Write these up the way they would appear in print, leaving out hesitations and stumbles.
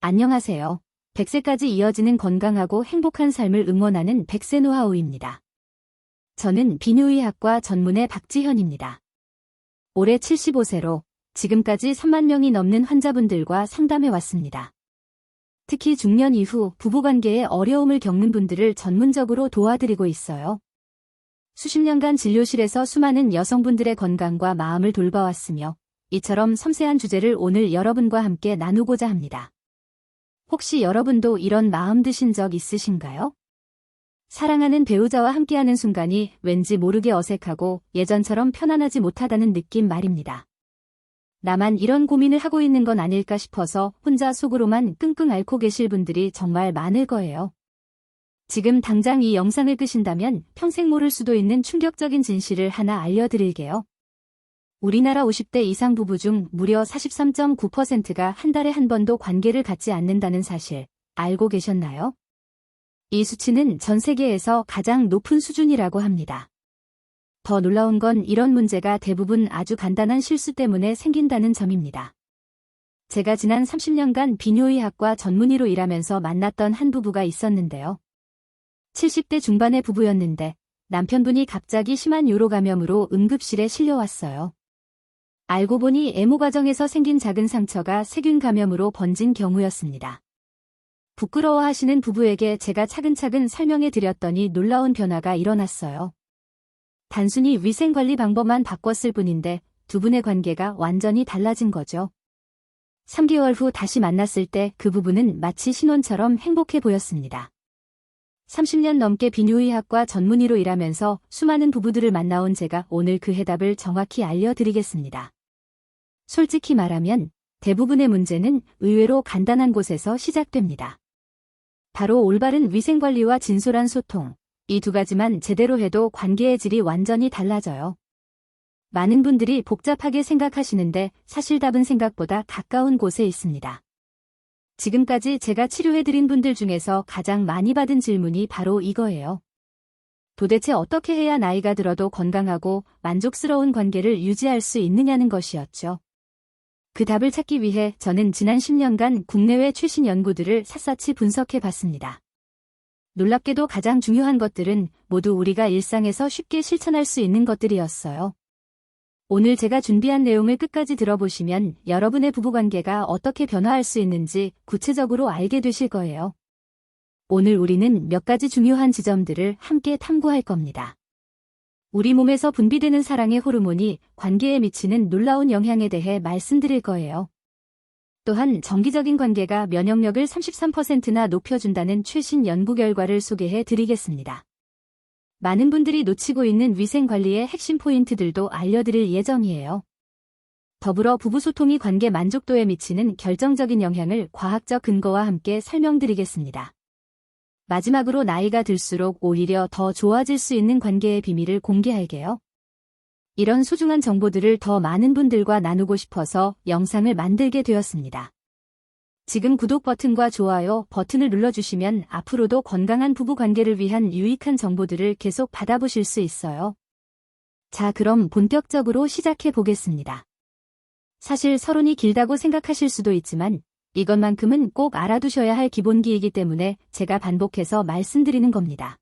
안녕하세요. 100세까지 이어지는 건강하고 행복한 삶을 응원하는 100세 노하우입니다. 저는 비뇨의학과 전문의 박지현입니다. 올해 75세로 지금까지 3만 명이 넘는 환자분들과 상담해 왔습니다. 특히 중년 이후 부부관계에 어려움을 겪는 분들을 전문적으로 도와드리고 있어요. 수십 년간 진료실에서 수많은 여성분들의 건강과 마음을 돌봐왔으며 이처럼 섬세한 주제를 오늘 여러분과 함께 나누고자 합니다. 혹시 여러분도 이런 마음 드신 적 있으신가요? 사랑하는 배우자와 함께하는 순간이 왠지 모르게 어색하고 예전처럼 편안하지 못하다는 느낌 말입니다. 나만 이런 고민을 하고 있는 건 아닐까 싶어서 혼자 속으로만 끙끙 앓고 계실 분들이 정말 많을 거예요. 지금 당장 이 영상을 끄신다면 평생 모를 수도 있는 충격적인 진실을 하나 알려드릴게요. 우리나라 50대 이상 부부 중 무려 43.9%가 한 달에 한 번도 관계를 갖지 않는다는 사실 알고 계셨나요? 이 수치는 전 세계에서 가장 높은 수준이라고 합니다. 더 놀라운 건 이런 문제가 대부분 아주 간단한 실수 때문에 생긴다는 점입니다. 제가 지난 30년간 비뇨의학과 전문의로 일하면서 만났던 한 부부가 있었는데요. 70대 중반의 부부였는데 남편분이 갑자기 심한 요로 감염으로 응급실에 실려왔어요. 알고 보니 에모 과정에서 생긴 작은 상처가 세균 감염으로 번진 경우였습니다. 부끄러워하시는 부부에게 제가 차근차근 설명해 드렸더니 놀라운 변화가 일어났어요. 단순히 위생관리 방법만 바꿨을 뿐인데 두 분의 관계가 완전히 달라진 거죠. 3개월 후 다시 만났을 때 그 부부는 마치 신혼처럼 행복해 보였습니다. 30년 넘게 비뇨의학과 전문의로 일하면서 수많은 부부들을 만나온 제가 오늘 그 해답을 정확히 알려드리겠습니다. 솔직히 말하면 대부분의 문제는 의외로 간단한 곳에서 시작됩니다. 바로 올바른 위생관리와 진솔한 소통, 이 두 가지만 제대로 해도 관계의 질이 완전히 달라져요. 많은 분들이 복잡하게 생각하시는데 사실 답은 생각보다 가까운 곳에 있습니다. 지금까지 제가 치료해드린 분들 중에서 가장 많이 받은 질문이 바로 이거예요. 도대체 어떻게 해야 나이가 들어도 건강하고 만족스러운 관계를 유지할 수 있느냐는 것이었죠. 그 답을 찾기 위해 저는 지난 10년간 국내외 최신 연구들을 샅샅이 분석해 봤습니다. 놀랍게도 가장 중요한 것들은 모두 우리가 일상에서 쉽게 실천할 수 있는 것들이었어요. 오늘 제가 준비한 내용을 끝까지 들어보시면 여러분의 부부관계가 어떻게 변화할 수 있는지 구체적으로 알게 되실 거예요. 오늘 우리는 몇 가지 중요한 지점들을 함께 탐구할 겁니다. 우리 몸에서 분비되는 사랑의 호르몬이 관계에 미치는 놀라운 영향에 대해 말씀드릴 거예요. 또한 정기적인 관계가 면역력을 33%나 높여준다는 최신 연구 결과를 소개해 드리겠습니다. 많은 분들이 놓치고 있는 위생관리의 핵심 포인트들도 알려드릴 예정이에요. 더불어 부부소통이 관계 만족도에 미치는 결정적인 영향을 과학적 근거와 함께 설명드리겠습니다. 마지막으로 나이가 들수록 오히려 더 좋아질 수 있는 관계의 비밀을 공개할게요. 이런 소중한 정보들을 더 많은 분들과 나누고 싶어서 영상을 만들게 되었습니다. 지금 구독 버튼과 좋아요 버튼을 눌러주시면 앞으로도 건강한 부부관계를 위한 유익한 정보들을 계속 받아보실 수 있어요. 자, 그럼 본격적으로 시작해 보겠습니다. 사실 서론이 길다고 생각하실 수도 있지만 이것만큼은 꼭 알아두셔야 할 기본기이기 때문에 제가 반복해서 말씀드리는 겁니다.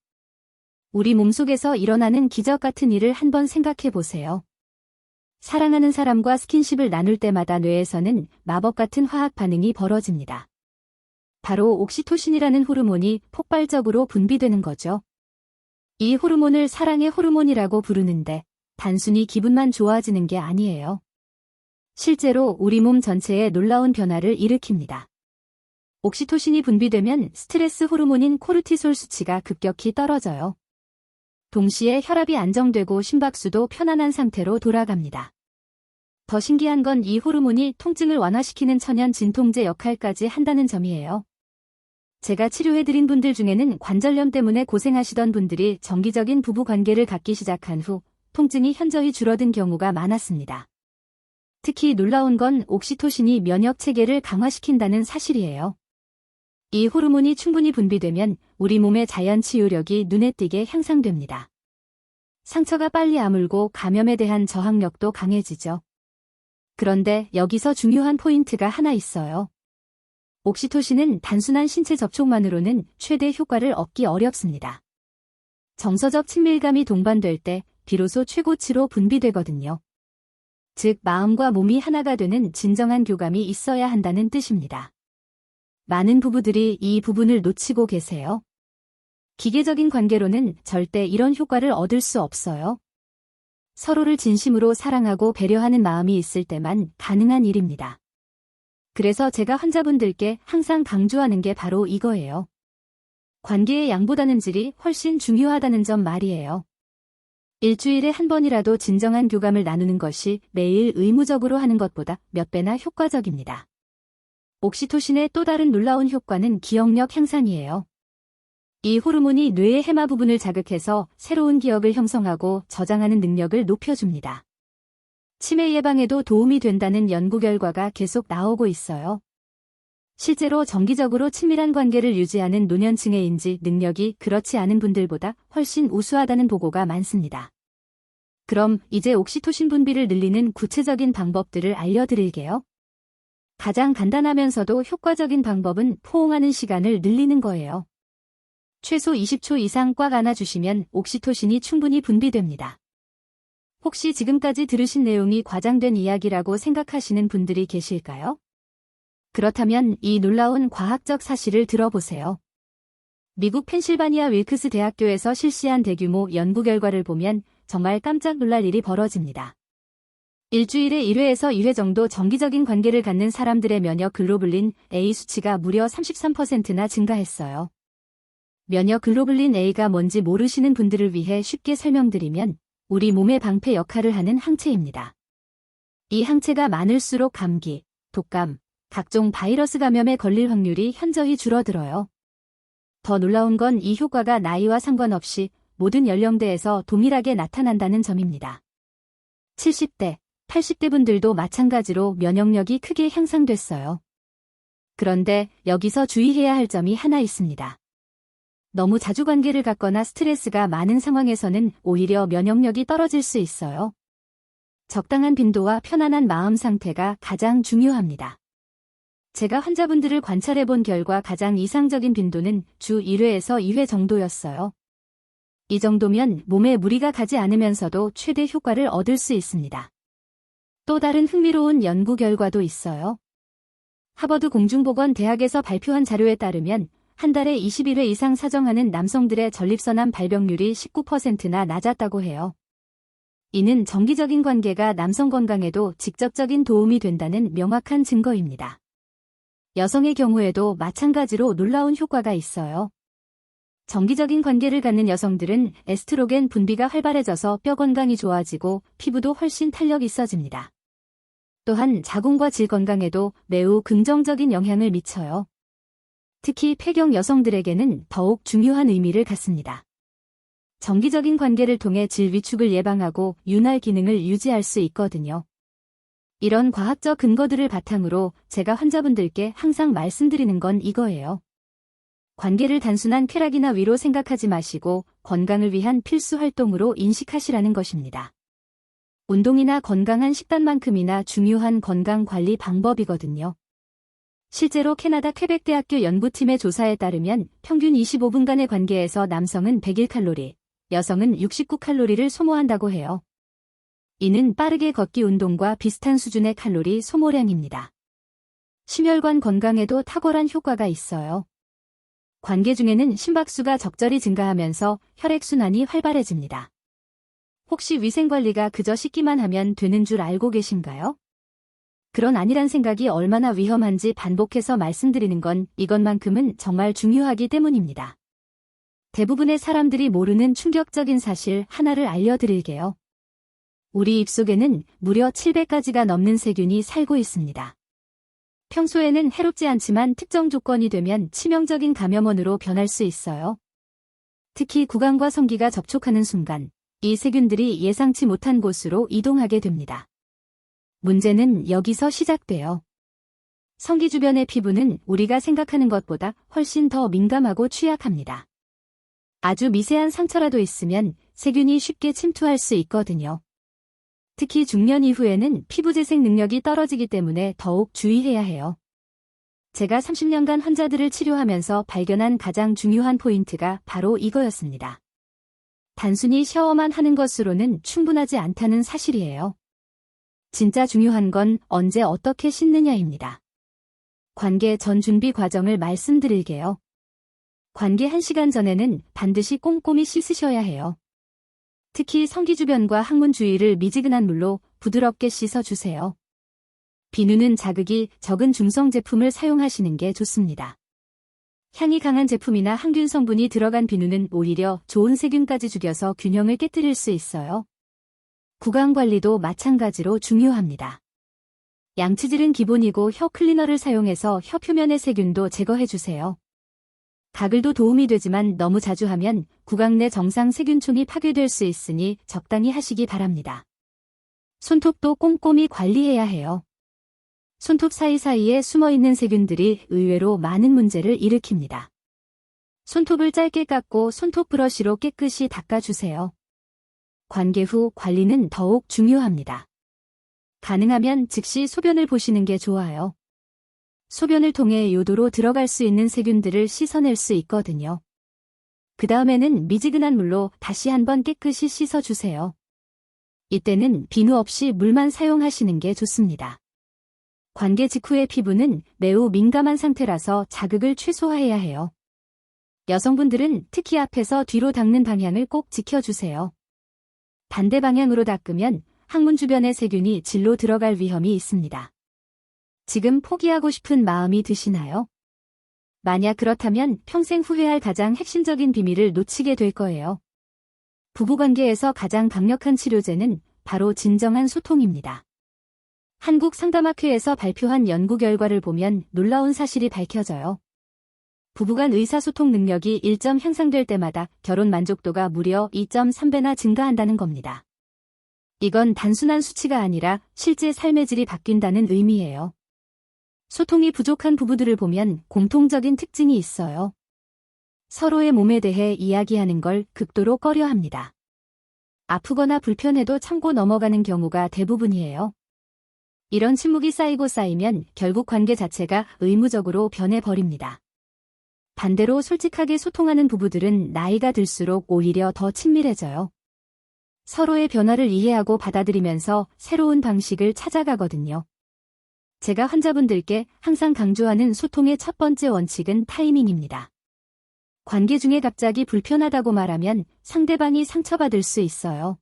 우리 몸속에서 일어나는 기적 같은 일을 한번 생각해 보세요. 사랑하는 사람과 스킨십을 나눌 때마다 뇌에서는 마법 같은 화학 반응이 벌어집니다. 바로 옥시토신이라는 호르몬이 폭발적으로 분비되는 거죠. 이 호르몬을 사랑의 호르몬이라고 부르는데 단순히 기분만 좋아지는 게 아니에요. 실제로 우리 몸 전체에 놀라운 변화를 일으킵니다. 옥시토신이 분비되면 스트레스 호르몬인 코르티솔 수치가 급격히 떨어져요. 동시에 혈압이 안정되고 심박수도 편안한 상태로 돌아갑니다. 더 신기한 건 이 호르몬이 통증을 완화시키는 천연 진통제 역할까지 한다는 점이에요. 제가 치료해드린 분들 중에는 관절염 때문에 고생하시던 분들이 정기적인 부부관계를 갖기 시작한 후 통증이 현저히 줄어든 경우가 많았습니다. 특히 놀라운 건 옥시토신이 면역체계를 강화시킨다는 사실이에요. 이 호르몬이 충분히 분비되면 우리 몸의 자연 치유력이 눈에 띄게 향상됩니다. 상처가 빨리 아물고 감염에 대한 저항력도 강해지죠. 그런데 여기서 중요한 포인트가 하나 있어요. 옥시토신은 단순한 신체 접촉만으로는 최대 효과를 얻기 어렵습니다. 정서적 친밀감이 동반될 때 비로소 최고치로 분비되거든요. 즉, 마음과 몸이 하나가 되는 진정한 교감이 있어야 한다는 뜻입니다. 많은 부부들이 이 부분을 놓치고 계세요. 기계적인 관계로는 절대 이런 효과를 얻을 수 없어요. 서로를 진심으로 사랑하고 배려하는 마음이 있을 때만 가능한 일입니다. 그래서 제가 환자분들께 항상 강조하는 게 바로 이거예요. 관계의 양보다는 질이 훨씬 중요하다는 점 말이에요. 일주일에 한 번이라도 진정한 교감을 나누는 것이 매일 의무적으로 하는 것보다 몇 배나 효과적입니다. 옥시토신의 또 다른 놀라운 효과는 기억력 향상이에요. 이 호르몬이 뇌의 해마 부분을 자극해서 새로운 기억을 형성하고 저장하는 능력을 높여줍니다. 치매 예방에도 도움이 된다는 연구 결과가 계속 나오고 있어요. 실제로 정기적으로 친밀한 관계를 유지하는 노년층의 인지 능력이 그렇지 않은 분들보다 훨씬 우수하다는 보고가 많습니다. 그럼 이제 옥시토신 분비를 늘리는 구체적인 방법들을 알려드릴게요. 가장 간단하면서도 효과적인 방법은 포옹하는 시간을 늘리는 거예요. 최소 20초 이상 꽉 안아주시면 옥시토신이 충분히 분비됩니다. 혹시 지금까지 들으신 내용이 과장된 이야기라고 생각하시는 분들이 계실까요? 그렇다면 이 놀라운 과학적 사실을 들어보세요. 미국 펜실바니아 윌크스 대학교에서 실시한 대규모 연구 결과를 보면 정말 깜짝 놀랄 일이 벌어집니다. 일주일에 1회에서 2회 정도 정기적인 관계를 갖는 사람들의 면역 글로불린 A 수치가 무려 33%나 증가했어요. 면역 글로불린 A가 뭔지 모르시는 분들을 위해 쉽게 설명드리면 우리 몸의 방패 역할을 하는 항체입니다. 이 항체가 많을수록 감기, 독감, 각종 바이러스 감염에 걸릴 확률이 현저히 줄어들어요. 더 놀라운 건 이 효과가 나이와 상관없이 모든 연령대에서 동일하게 나타난다는 점입니다. 70대, 80대 분들도 마찬가지로 면역력이 크게 향상됐어요. 그런데 여기서 주의해야 할 점이 하나 있습니다. 너무 자주 관계를 갖거나 스트레스가 많은 상황에서는 오히려 면역력이 떨어질 수 있어요. 적당한 빈도와 편안한 마음 상태가 가장 중요합니다. 제가 환자분들을 관찰해 본 결과 가장 이상적인 빈도는 주 1회에서 2회 정도였어요. 이 정도면 몸에 무리가 가지 않으면서도 최대 효과를 얻을 수 있습니다. 또 다른 흥미로운 연구 결과도 있어요. 하버드 공중보건대학에서 발표한 자료에 따르면 한 달에 21회 이상 사정하는 남성들의 전립선암 발병률이 19%나 낮았다고 해요. 이는 정기적인 관계가 남성 건강에도 직접적인 도움이 된다는 명확한 증거입니다. 여성의 경우에도 마찬가지로 놀라운 효과가 있어요. 정기적인 관계를 갖는 여성들은 에스트로겐 분비가 활발해져서 뼈 건강이 좋아지고 피부도 훨씬 탄력 있어집니다. 또한 자궁과 질 건강에도 매우 긍정적인 영향을 미쳐요. 특히 폐경 여성들에게는 더욱 중요한 의미를 갖습니다. 정기적인 관계를 통해 질 위축을 예방하고 윤활 기능을 유지할 수 있거든요. 이런 과학적 근거들을 바탕으로 제가 환자분들께 항상 말씀드리는 건 이거예요. 관계를 단순한 쾌락이나 위로 생각하지 마시고 건강을 위한 필수 활동으로 인식하시라는 것입니다. 운동이나 건강한 식단만큼이나 중요한 건강관리 방법이거든요. 실제로 캐나다 퀘벡대학교 연구팀의 조사에 따르면 평균 25분간의 관계에서 남성은 101칼로리, 여성은 69칼로리를 소모한다고 해요. 이는 빠르게 걷기 운동과 비슷한 수준의 칼로리 소모량입니다. 심혈관 건강에도 탁월한 효과가 있어요. 관계 중에는 심박수가 적절히 증가하면서 혈액순환이 활발해집니다. 혹시 위생관리가 그저 씻기만 하면 되는 줄 알고 계신가요? 그런 아니란 생각이 얼마나 위험한지 반복해서 말씀드리는 건 이것만큼은 정말 중요하기 때문입니다. 대부분의 사람들이 모르는 충격적인 사실 하나를 알려드릴게요. 우리 입속에는 무려 700가지가 넘는 세균이 살고 있습니다. 평소에는 해롭지 않지만 특정 조건이 되면 치명적인 감염원으로 변할 수 있어요. 특히 구강과 성기가 접촉하는 순간 이 세균들이 예상치 못한 곳으로 이동하게 됩니다. 문제는 여기서 시작돼요. 성기 주변의 피부는 우리가 생각하는 것보다 훨씬 더 민감하고 취약합니다. 아주 미세한 상처라도 있으면 세균이 쉽게 침투할 수 있거든요. 특히 중년 이후에는 피부 재생 능력이 떨어지기 때문에 더욱 주의해야 해요. 제가 30년간 환자들을 치료하면서 발견한 가장 중요한 포인트가 바로 이거였습니다. 단순히 샤워만 하는 것으로는 충분하지 않다는 사실이에요. 진짜 중요한 건 언제 어떻게 씻느냐입니다. 관계 전 준비 과정을 말씀드릴게요. 관계 1시간 전에는 반드시 꼼꼼히 씻으셔야 해요. 특히 성기 주변과 항문 주위를 미지근한 물로 부드럽게 씻어주세요. 비누는 자극이 적은 중성 제품을 사용하시는 게 좋습니다. 향이 강한 제품이나 항균 성분이 들어간 비누는 오히려 좋은 세균까지 죽여서 균형을 깨뜨릴 수 있어요. 구강 관리도 마찬가지로 중요합니다. 양치질은 기본이고 혀 클리너를 사용해서 혀 표면의 세균도 제거해주세요. 가글도 도움이 되지만 너무 자주 하면 구강 내 정상 세균총이 파괴될 수 있으니 적당히 하시기 바랍니다. 손톱도 꼼꼼히 관리해야 해요. 손톱 사이사이에 숨어있는 세균들이 의외로 많은 문제를 일으킵니다. 손톱을 짧게 깎고 손톱 브러쉬로 깨끗이 닦아주세요. 관계 후 관리는 더욱 중요합니다. 가능하면 즉시 소변을 보시는 게 좋아요. 소변을 통해 요도로 들어갈 수 있는 세균들을 씻어낼 수 있거든요. 그 다음에는 미지근한 물로 다시 한번 깨끗이 씻어주세요. 이때는 비누 없이 물만 사용하시는 게 좋습니다. 관계 직후의 피부는 매우 민감한 상태라서 자극을 최소화해야 해요. 여성분들은 특히 앞에서 뒤로 닦는 방향을 꼭 지켜주세요. 반대 방향으로 닦으면 항문 주변의 세균이 질로 들어갈 위험이 있습니다. 지금 포기하고 싶은 마음이 드시나요? 만약 그렇다면 평생 후회할 가장 핵심적인 비밀을 놓치게 될 거예요. 부부관계에서 가장 강력한 치료제는 바로 진정한 소통입니다. 한국상담학회에서 발표한 연구 결과를 보면 놀라운 사실이 밝혀져요. 부부간 의사소통 능력이 1점 향상될 때마다 결혼 만족도가 무려 2.3배나 증가한다는 겁니다. 이건 단순한 수치가 아니라 실제 삶의 질이 바뀐다는 의미예요. 소통이 부족한 부부들을 보면 공통적인 특징이 있어요. 서로의 몸에 대해 이야기하는 걸 극도로 꺼려합니다. 아프거나 불편해도 참고 넘어가는 경우가 대부분이에요. 이런 침묵이 쌓이고 쌓이면 결국 관계 자체가 의무적으로 변해버립니다. 반대로 솔직하게 소통하는 부부들은 나이가 들수록 오히려 더 친밀해져요. 서로의 변화를 이해하고 받아들이면서 새로운 방식을 찾아가거든요. 제가 환자분들께 항상 강조하는 소통의 첫 번째 원칙은 타이밍입니다. 관계 중에 갑자기 불편하다고 말하면 상대방이 상처받을 수 있어요.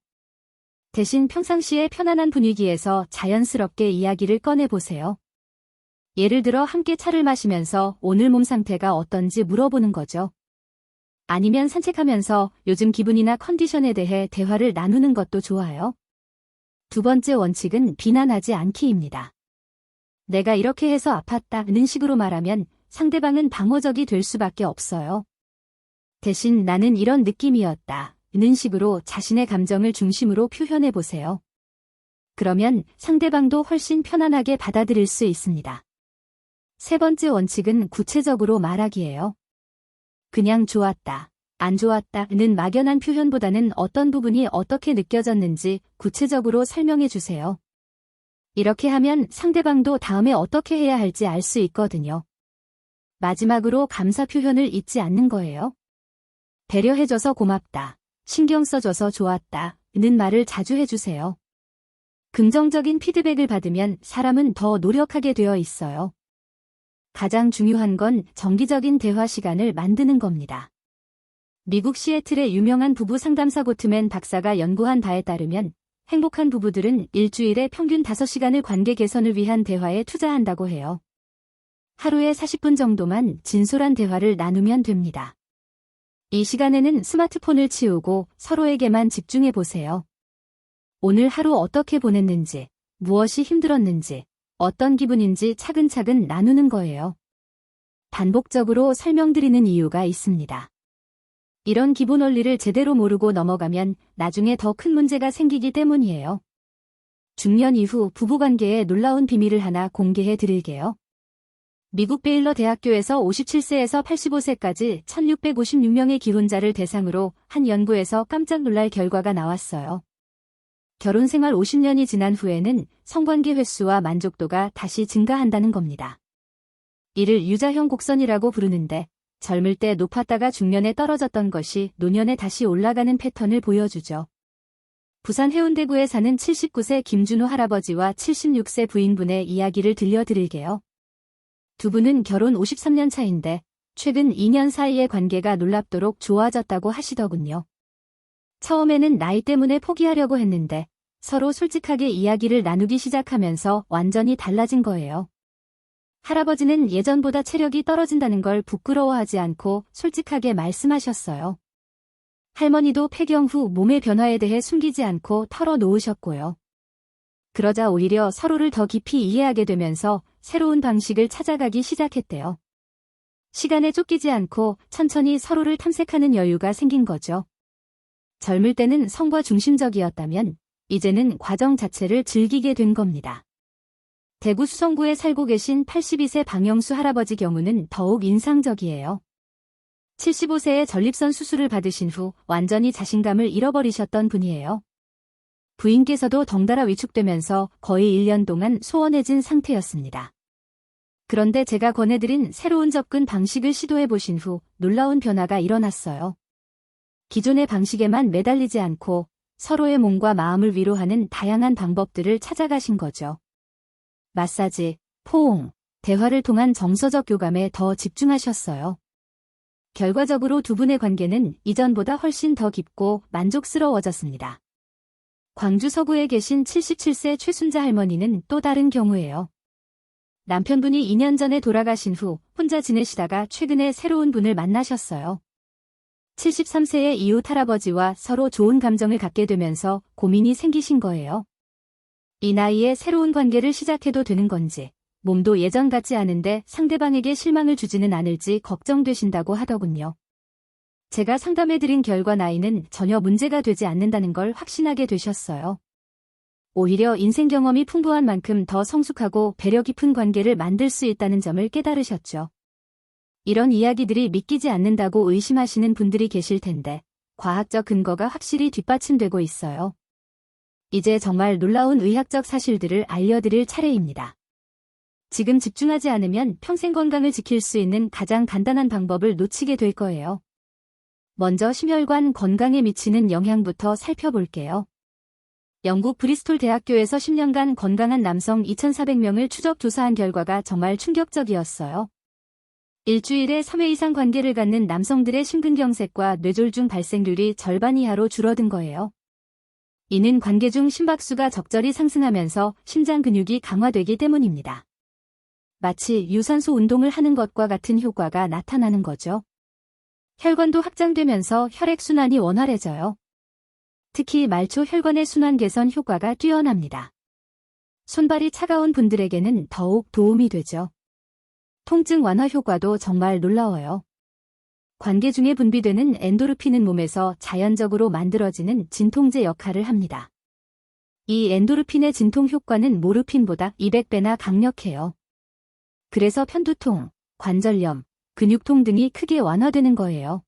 대신 평상시에 편안한 분위기에서 자연스럽게 이야기를 꺼내보세요. 예를 들어 함께 차를 마시면서 오늘 몸 상태가 어떤지 물어보는 거죠. 아니면 산책하면서 요즘 기분이나 컨디션에 대해 대화를 나누는 것도 좋아요. 두 번째 원칙은 비난하지 않기입니다. 내가 이렇게 해서 아팠다는 식으로 말하면 상대방은 방어적이 될 수밖에 없어요. 대신 나는 이런 느낌이었다. 는 식으로 자신의 감정을 중심으로 표현해 보세요. 그러면 상대방도 훨씬 편안하게 받아들일 수 있습니다. 세 번째 원칙은 구체적으로 말하기예요. 그냥 좋았다, 안 좋았다는 막연한 표현보다는 어떤 부분이 어떻게 느껴졌는지 구체적으로 설명해 주세요. 이렇게 하면 상대방도 다음에 어떻게 해야 할지 알 수 있거든요. 마지막으로 감사 표현을 잊지 않는 거예요. 배려해줘서 고맙다. 신경 써줘서 좋았다는 말을 자주 해주세요. 긍정적인 피드백을 받으면 사람은 더 노력하게 되어 있어요. 가장 중요한 건 정기적인 대화 시간을 만드는 겁니다. 미국 시애틀의 유명한 부부 상담사 고트맨 박사가 연구한 바에 따르면 행복한 부부들은 일주일에 평균 5시간을 관계 개선을 위한 대화에 투자한다고 해요. 하루에 40분 정도만 진솔한 대화를 나누면 됩니다. 이 시간에는 스마트폰을 치우고 서로에게만 집중해 보세요. 오늘 하루 어떻게 보냈는지, 무엇이 힘들었는지, 어떤 기분인지 차근차근 나누는 거예요. 반복적으로 설명드리는 이유가 있습니다. 이런 기본 원리를 제대로 모르고 넘어가면 나중에 더 큰 문제가 생기기 때문이에요. 중년 이후 부부관계의 놀라운 비밀을 하나 공개해 드릴게요. 미국 베일러 대학교에서 57세에서 85세까지 1656명의 기혼자를 대상으로 한 연구에서 깜짝 놀랄 결과가 나왔어요. 결혼 생활 50년이 지난 후에는 성관계 횟수와 만족도가 다시 증가한다는 겁니다. 이를 유자형 곡선이라고 부르는데 젊을 때 높았다가 중년에 떨어졌던 것이 노년에 다시 올라가는 패턴을 보여주죠. 부산 해운대구에 사는 79세 김준호 할아버지와 76세 부인분의 이야기를 들려드릴게요. 두 분은 결혼 53년 차인데 최근 2년 사이의 관계가 놀랍도록 좋아졌다고 하시더군요. 처음에는 나이 때문에 포기하려고 했는데 서로 솔직하게 이야기를 나누기 시작하면서 완전히 달라진 거예요. 할아버지는 예전보다 체력이 떨어진다는 걸 부끄러워하지 않고 솔직하게 말씀하셨어요. 할머니도 폐경 후 몸의 변화에 대해 숨기지 않고 털어놓으셨고요. 그러자 오히려 서로를 더 깊이 이해하게 되면서 새로운 방식을 찾아가기 시작했대요. 시간에 쫓기지 않고 천천히 서로를 탐색하는 여유가 생긴 거죠. 젊을 때는 성과 중심적이었다면 이제는 과정 자체를 즐기게 된 겁니다. 대구 수성구에 살고 계신 82세 방영수 할아버지 경우는 더욱 인상적이에요. 75세에 전립선 수술을 받으신 후 완전히 자신감을 잃어버리셨던 분이에요. 부인께서도 덩달아 위축되면서 거의 1년 동안 소원해진 상태였습니다. 그런데 제가 권해드린 새로운 접근 방식을 시도해보신 후 놀라운 변화가 일어났어요. 기존의 방식에만 매달리지 않고 서로의 몸과 마음을 위로하는 다양한 방법들을 찾아가신 거죠. 마사지, 포옹, 대화를 통한 정서적 교감에 더 집중하셨어요. 결과적으로 두 분의 관계는 이전보다 훨씬 더 깊고 만족스러워졌습니다. 광주 서구에 계신 77세 최순자 할머니는 또 다른 경우예요. 남편분이 2년 전에 돌아가신 후 혼자 지내시다가 최근에 새로운 분을 만나셨어요. 73세의 이웃 할아버지와 서로 좋은 감정을 갖게 되면서 고민이 생기신 거예요. 이 나이에 새로운 관계를 시작해도 되는 건지, 몸도 예전 같지 않은데 상대방에게 실망을 주지는 않을지 걱정되신다고 하더군요. 제가 상담해드린 결과 나이는 전혀 문제가 되지 않는다는 걸 확신하게 되셨어요. 오히려 인생 경험이 풍부한 만큼 더 성숙하고 배려 깊은 관계를 만들 수 있다는 점을 깨달으셨죠. 이런 이야기들이 믿기지 않는다고 의심하시는 분들이 계실 텐데 과학적 근거가 확실히 뒷받침되고 있어요. 이제 정말 놀라운 의학적 사실들을 알려드릴 차례입니다. 지금 집중하지 않으면 평생 건강을 지킬 수 있는 가장 간단한 방법을 놓치게 될 거예요. 먼저 심혈관 건강에 미치는 영향부터 살펴볼게요. 영국 브리스톨 대학교에서 10년간 건강한 남성 2,400명을 추적 조사한 결과가 정말 충격적이었어요. 일주일에 3회 이상 관계를 갖는 남성들의 심근경색과 뇌졸중 발생률이 절반 이하로 줄어든 거예요. 이는 관계 중 심박수가 적절히 상승하면서 심장 근육이 강화되기 때문입니다. 마치 유산소 운동을 하는 것과 같은 효과가 나타나는 거죠. 혈관도 확장되면서 혈액순환이 원활해져요. 특히 말초 혈관의 순환 개선 효과가 뛰어납니다. 손발이 차가운 분들에게는 더욱 도움이 되죠. 통증 완화 효과도 정말 놀라워요. 관계 중에 분비되는 엔도르핀은 몸에서 자연적으로 만들어지는 진통제 역할을 합니다. 이 엔도르핀의 진통 효과는 모르핀보다 200배나 강력해요. 그래서 편두통, 관절염, 근육통 등이 크게 완화되는 거예요.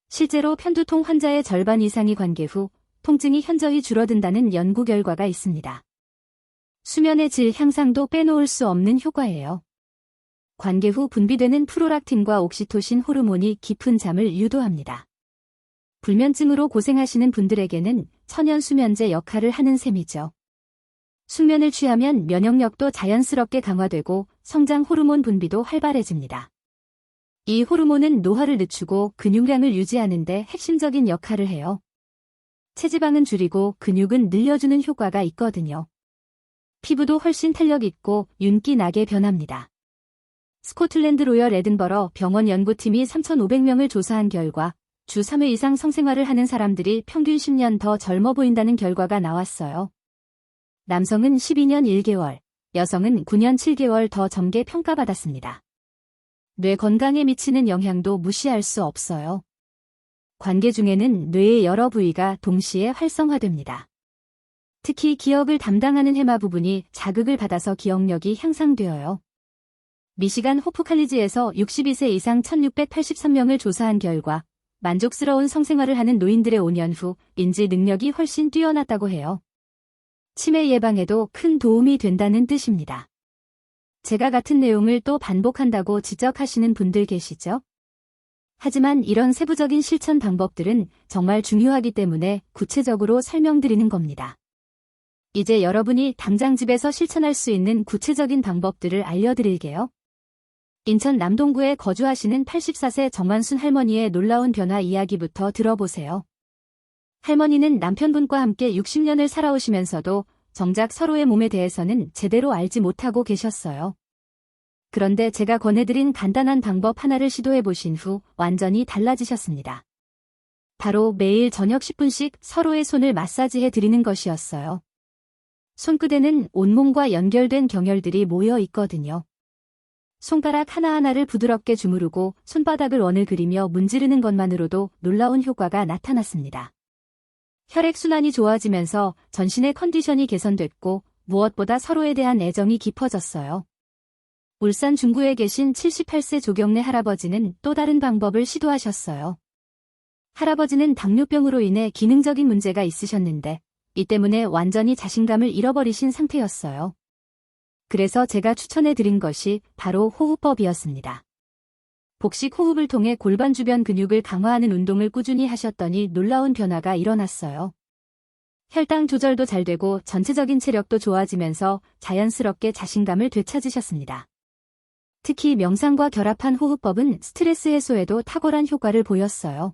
실제로 편두통 환자의 절반 이상이 관계 후 통증이 현저히 줄어든다는 연구 결과가 있습니다. 수면의 질 향상도 빼놓을 수 없는 효과예요. 관계 후 분비되는 프로락틴과 옥시토신 호르몬이 깊은 잠을 유도합니다. 불면증으로 고생하시는 분들에게는 천연수면제 역할을 하는 셈이죠. 숙면을 취하면 면역력도 자연스럽게 강화되고 성장 호르몬 분비도 활발해집니다. 이 호르몬은 노화를 늦추고 근육량을 유지하는 데 핵심적인 역할을 해요. 체지방은 줄이고 근육은 늘려주는 효과가 있거든요. 피부도 훨씬 탄력 있고 윤기 나게 변합니다. 스코틀랜드 로열 에든버러 병원 연구팀이 3,500명을 조사한 결과 주 3회 이상 성생활을 하는 사람들이 평균 10년 더 젊어 보인다는 결과가 나왔어요. 남성은 12년 1개월, 여성은 9년 7개월 더 젊게 평가받았습니다. 뇌 건강에 미치는 영향도 무시할 수 없어요. 관계 중에는 뇌의 여러 부위가 동시에 활성화됩니다. 특히 기억을 담당하는 해마 부분이 자극을 받아서 기억력이 향상되어요. 미시간 호프 칼리지에서 62세 이상 1,683명을 조사한 결과 만족스러운 성생활을 하는 노인들의 5년 후 인지 능력이 훨씬 뛰어났다고 해요. 치매 예방에도 큰 도움이 된다는 뜻입니다. 제가 같은 내용을 또 반복한다고 지적하시는 분들 계시죠? 하지만 이런 세부적인 실천 방법들은 정말 중요하기 때문에 구체적으로 설명드리는 겁니다. 이제 여러분이 당장 집에서 실천할 수 있는 구체적인 방법들을 알려드릴게요. 인천 남동구에 거주하시는 84세 정만순 할머니의 놀라운 변화 이야기부터 들어보세요. 할머니는 남편분과 함께 60년을 살아오시면서도 정작 서로의 몸에 대해서는 제대로 알지 못하고 계셨어요. 그런데 제가 권해드린 간단한 방법 하나를 시도해보신 후 완전히 달라지셨습니다. 바로 매일 저녁 10분씩 서로의 손을 마사지해 드리는 것이었어요. 손끝에는 온몸과 연결된 경혈들이 모여 있거든요. 손가락 하나하나를 부드럽게 주무르고 손바닥을 원을 그리며 문지르는 것만으로도 놀라운 효과가 나타났습니다. 혈액순환이 좋아지면서 전신의 컨디션이 개선됐고 무엇보다 서로에 대한 애정이 깊어졌어요. 울산 중구에 계신 78세 조경래 할아버지는 또 다른 방법을 시도하셨어요. 할아버지는 당뇨병으로 인해 기능적인 문제가 있으셨는데 이 때문에 완전히 자신감을 잃어버리신 상태였어요. 그래서 제가 추천해드린 것이 바로 호흡법이었습니다. 복식 호흡을 통해 골반 주변 근육을 강화하는 운동을 꾸준히 하셨더니 놀라운 변화가 일어났어요. 혈당 조절도 잘 되고 전체적인 체력도 좋아지면서 자연스럽게 자신감을 되찾으셨습니다. 특히 명상과 결합한 호흡법은 스트레스 해소에도 탁월한 효과를 보였어요.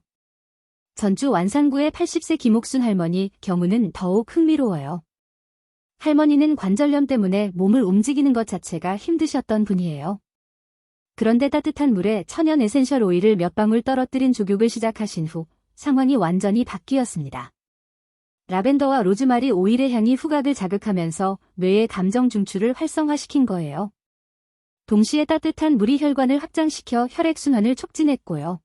전주 완산구의 80세 김옥순 할머니 경우는 더욱 흥미로워요. 할머니는 관절염 때문에 몸을 움직이는 것 자체가 힘드셨던 분이에요. 그런데 따뜻한 물에 천연 에센셜 오일을 몇 방울 떨어뜨린 족욕을 시작하신 후 상황이 완전히 바뀌었습니다. 라벤더와 로즈마리 오일의 향이 후각을 자극하면서 뇌의 감정 중추를 활성화시킨 거예요. 동시에 따뜻한 물이 혈관을 확장시켜 혈액순환을 촉진했고요.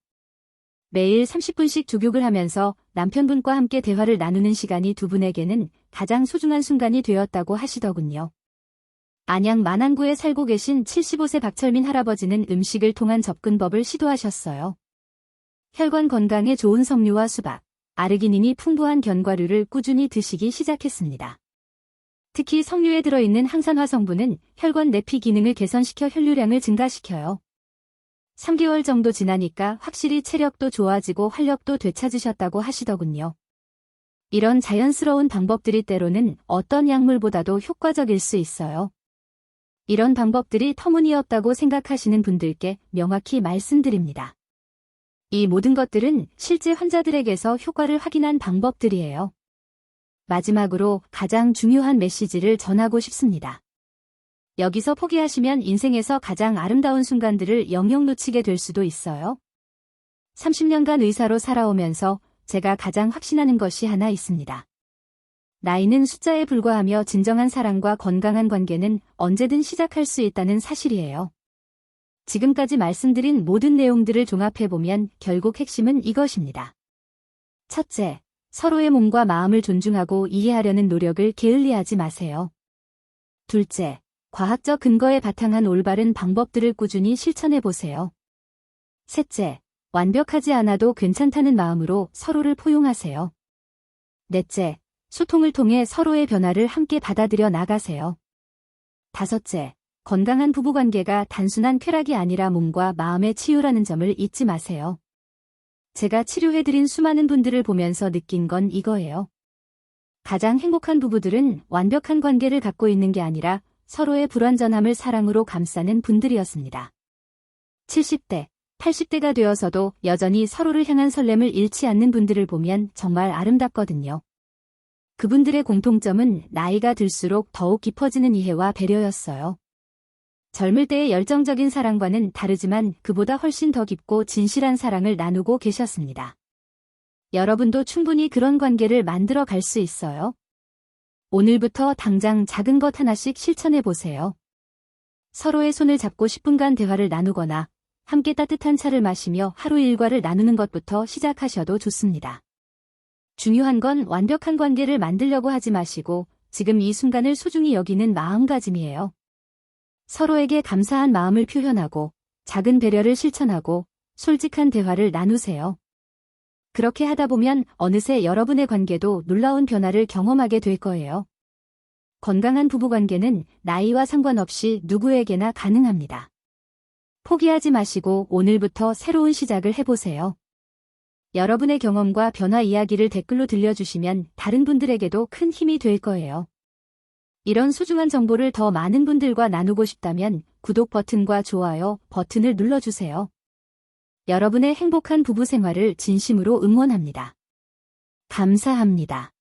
매일 30분씩 족욕을 하면서 남편분과 함께 대화를 나누는 시간이 두 분에게는 가장 소중한 순간이 되었다고 하시더군요. 안양 만안구에 살고 계신 75세 박철민 할아버지는 음식을 통한 접근법을 시도하셨어요. 혈관 건강에 좋은 석류와 수박, 아르기닌이 풍부한 견과류를 꾸준히 드시기 시작했습니다. 특히 석류에 들어있는 항산화 성분은 혈관 내피 기능을 개선시켜 혈류량을 증가시켜요. 3개월 정도 지나니까 확실히 체력도 좋아지고 활력도 되찾으셨다고 하시더군요. 이런 자연스러운 방법들이 때로는 어떤 약물보다도 효과적일 수 있어요. 이런 방법들이 터무니없다고 생각하시는 분들께 명확히 말씀드립니다. 이 모든 것들은 실제 환자들에게서 효과를 확인한 방법들이에요. 마지막으로 가장 중요한 메시지를 전하고 싶습니다. 여기서 포기하시면 인생에서 가장 아름다운 순간들을 영영 놓치게 될 수도 있어요. 30년간 의사로 살아오면서 제가 가장 확신하는 것이 하나 있습니다. 나이는 숫자에 불과하며 진정한 사랑과 건강한 관계는 언제든 시작할 수 있다는 사실이에요. 지금까지 말씀드린 모든 내용들을 종합해보면 결국 핵심은 이것입니다. 첫째, 서로의 몸과 마음을 존중하고 이해하려는 노력을 게을리하지 마세요. 둘째, 과학적 근거에 바탕한 올바른 방법들을 꾸준히 실천해보세요. 셋째, 완벽하지 않아도 괜찮다는 마음으로 서로를 포용하세요. 넷째, 소통을 통해 서로의 변화를 함께 받아들여 나가세요. 다섯째, 건강한 부부관계가 단순한 쾌락이 아니라 몸과 마음의 치유라는 점을 잊지 마세요. 제가 치료해드린 수많은 분들을 보면서 느낀 건 이거예요. 가장 행복한 부부들은 완벽한 관계를 갖고 있는 게 아니라 서로의 불완전함을 사랑으로 감싸는 분들이었습니다. 70대, 80대가 되어서도 여전히 서로를 향한 설렘을 잃지 않는 분들을 보면 정말 아름답거든요. 그분들의 공통점은 나이가 들수록 더욱 깊어지는 이해와 배려였어요. 젊을 때의 열정적인 사랑과는 다르지만 그보다 훨씬 더 깊고 진실한 사랑을 나누고 계셨습니다. 여러분도 충분히 그런 관계를 만들어 갈 수 있어요. 오늘부터 당장 작은 것 하나씩 실천해 보세요. 서로의 손을 잡고 10분간 대화를 나누거나 함께 따뜻한 차를 마시며 하루 일과를 나누는 것부터 시작하셔도 좋습니다. 중요한 건 완벽한 관계를 만들려고 하지 마시고 지금 이 순간을 소중히 여기는 마음가짐이에요. 서로에게 감사한 마음을 표현하고 작은 배려를 실천하고 솔직한 대화를 나누세요. 그렇게 하다 보면 어느새 여러분의 관계도 놀라운 변화를 경험하게 될 거예요. 건강한 부부관계는 나이와 상관없이 누구에게나 가능합니다. 포기하지 마시고 오늘부터 새로운 시작을 해보세요. 여러분의 경험과 변화 이야기를 댓글로 들려주시면 다른 분들에게도 큰 힘이 될 거예요. 이런 소중한 정보를 더 많은 분들과 나누고 싶다면 구독 버튼과 좋아요 버튼을 눌러주세요. 여러분의 행복한 부부 생활을 진심으로 응원합니다. 감사합니다.